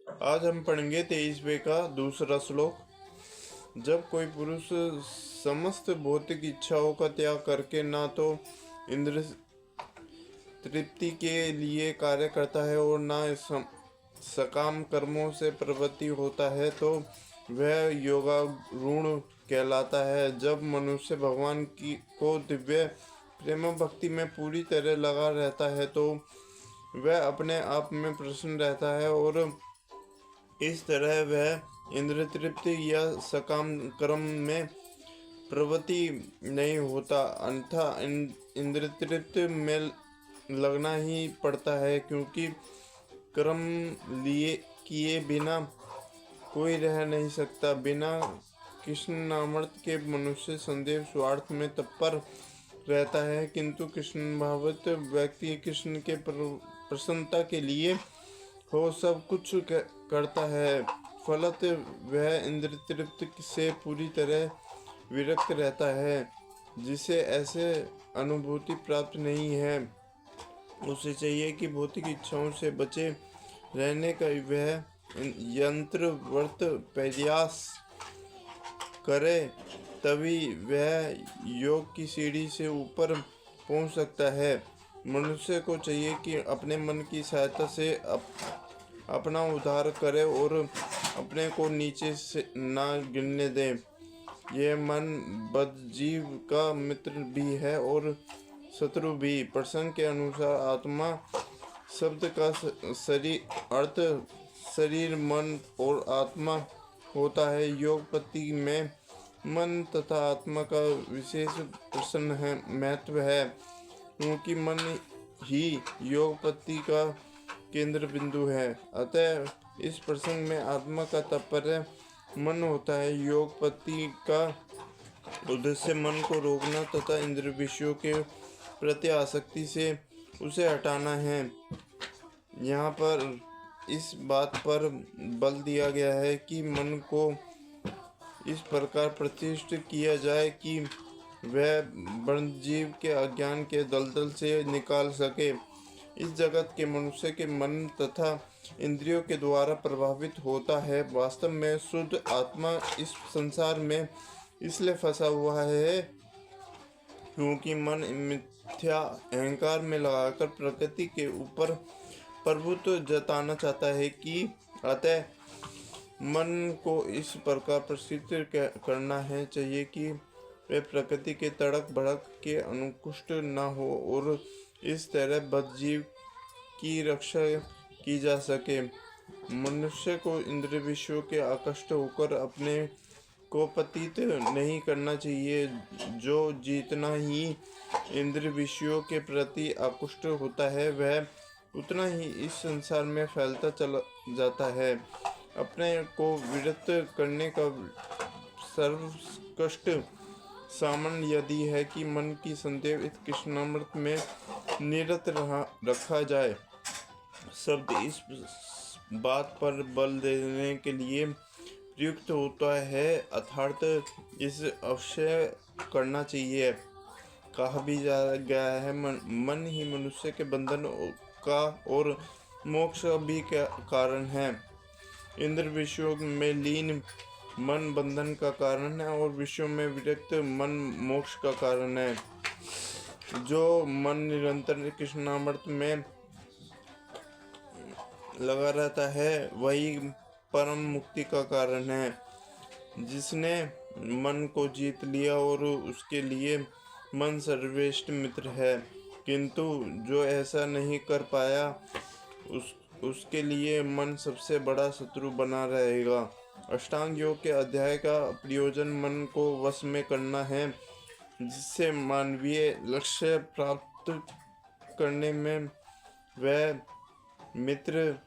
आज हम पढ़ेंगे 23वें का दूसरा श्लोक। जब कोई पुरुष समस्त भौतिक इच्छाओं का त्याग करके ना तो इंद्र तृप्ति के लिए कार्य करता है और ना सकाम कर्मों से प्रवृत्ति होता है, तो वह योगारूढ़ कहलाता है। जब मनुष्य भगवान की को दिव्य प्रेम भक्ति में पूरी तरह लगा रहता है, तो वह अपने आप में प्रसन्न रहता है और इस तरह वह इंद्र तृप्ति या सकाम कर्म में प्रवृत्ति नहीं होता, अन्यथा इंद्र तृप्ति में लगना ही पड़ता है, क्योंकि कर्म लिए किए बिना कोई रह नहीं सकता। बिना कृष्ण नामर्थ के मनुष्य संदेह स्वार्थ में तत्पर रहता है, किंतु कृष्ण भावत व्यक्ति कृष्ण के प्रसन्नता के लिए हो सब कुछ करता है। फलत वह इंद्र तृप्ति से पूरी तरह विरक्त रहता है। जिसे ऐसे अनुभूति प्राप्त नहीं है, उसे चाहिए कि भौतिक इच्छाओं से बचे रहने का वह यंत्रवत प्रयास करे, तभी वह योग की सीढ़ी से ऊपर पहुंच सकता है। मनुष्य को चाहिए कि अपने मन की सहायता से अपना उद्धार करे और अपने को नीचे से ना गिरने दे। यह मन बद्धजीव का मित्र भी है और शत्रु भी। प्रसंग के अनुसार आत्मा शब्द का शरीर अर्थ शरीर, मन और आत्मा होता है। योग पद्धति में मन तथा आत्मा का विशेष प्रसन्न है महत्व है, क्योंकि मन ही योग पद्धति का केंद्र बिंदु है। अतः इस प्रसंग में आत्मा का तात्पर्य मन होता है। योग पद्धति का उद्देश्य मन को रोकना तथा इंद्रिय विषयों के प्रति आसक्ति से उसे हटाना है। यहाँ पर इस बात पर बल दिया गया है कि मन को इस प्रकार प्रतिष्ठित किया जाए कि वह बद्धजीव के अज्ञान के दलदल से निकाल सके। इस जगत के मनुष्य के मन तथा इंद्रियों के द्वारा प्रभावित होता है। वास्तव में शुद्ध आत्मा इस संसार में इसलिए फंसा हुआ है क्योंकि मन मिथ्या अहंकार में लगाकर प्रकृति के ऊपर प्रभुत्व जताना चाहता है कि अतः मन को इस प्रकार प्रसिद्ध करना है चाहिए कि वे प्रकृति के तड़क भड़क के अनुकुष्ट न हो और इस तरह बद्धजीव की रक्षा की जा सके। मनुष्य को इंद्रिय विषयों के आकृष्ट होकर अपने को पतित नहीं करना चाहिए। जो जितना ही इंद्रिय विषयों के प्रति आकृष्ट होता है, वह उतना ही इस संसार में फैलता चला जाता है। अपने को विरत करने का सर्वोत्कृष्ट साधन यदि है कि मन की संदेह इस कृष्णामृत में निरत रखा जाए। शब्द इस बात पर बल देने के लिए प्रयुक्त होता है, अर्थात इस अवश्य करना चाहिए। कहा भी गया है, मन ही मनुष्य के बंधन का और मोक्ष भी का कारण है। इंद्र विषयों में लीन मन बंधन का कारण है और विषयों में विरक्त मन मोक्ष का कारण है। जो मन निरंतर कृष्णामृत में लगा रहता है, वही परम मुक्ति का कारण है। जिसने मन को जीत लिया और उसके लिए मन सर्वश्रेष्ठ मित्र है, किंतु जो ऐसा नहीं कर पाया, उसके लिए मन सबसे बड़ा शत्रु बना रहेगा। अष्टांग योग के अध्याय का प्रयोजन मन को वश में करना है, जिससे मानवीय लक्ष्य प्राप्त करने में वह मित्र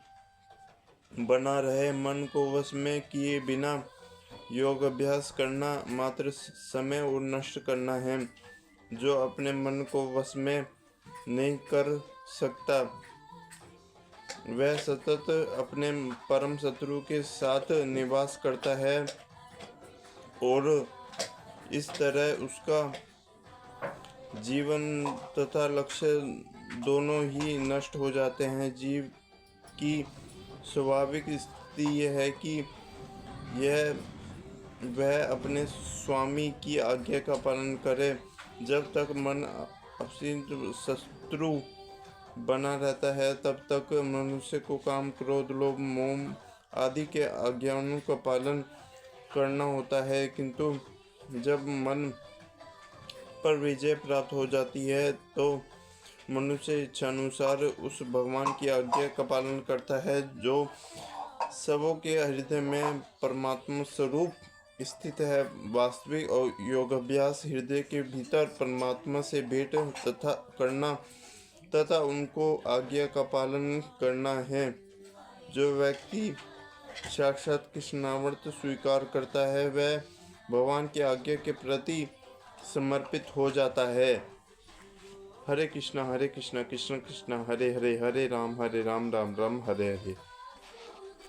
बना रहे। मन को वश में किए बिना योग अभ्यास करना मात्र समय और नष्ट करना है। जो अपने मन को वश में नहीं कर सकता, वह सतत अपने परम शत्रु के साथ निवास करता है और इस तरह उसका जीवन तथा लक्ष्य दोनों ही नष्ट हो जाते हैं। जीव की स्वाभाविक स्थिति यह है कि यह वह अपने स्वामी की आज्ञा का पालन करे। जब तक मन अपने शत्रु बना रहता है तब तक मनुष्य को काम, क्रोध, लोभ, मोह आदि के आज्ञाओं का पालन करना होता है, किंतु जब मन पर विजय प्राप्त हो जाती है तो मनुष्य इच्छानुसार उस भगवान की आज्ञा का पालन करता है जो सबों के हृदय में परमात्मा स्वरूप स्थित है। वास्तविक और योगाभ्यास हृदय के भीतर परमात्मा से भेंट करना तथा उनको आज्ञा का पालन करना है। जो व्यक्ति साक्षात कृष्णामृत स्वीकार करता है वह भगवान की आज्ञा के प्रति समर्पित हो जाता है। हरे कृष्णा कृष्ण कृष्ण हरे हरे, हरे राम राम राम हरे हरे।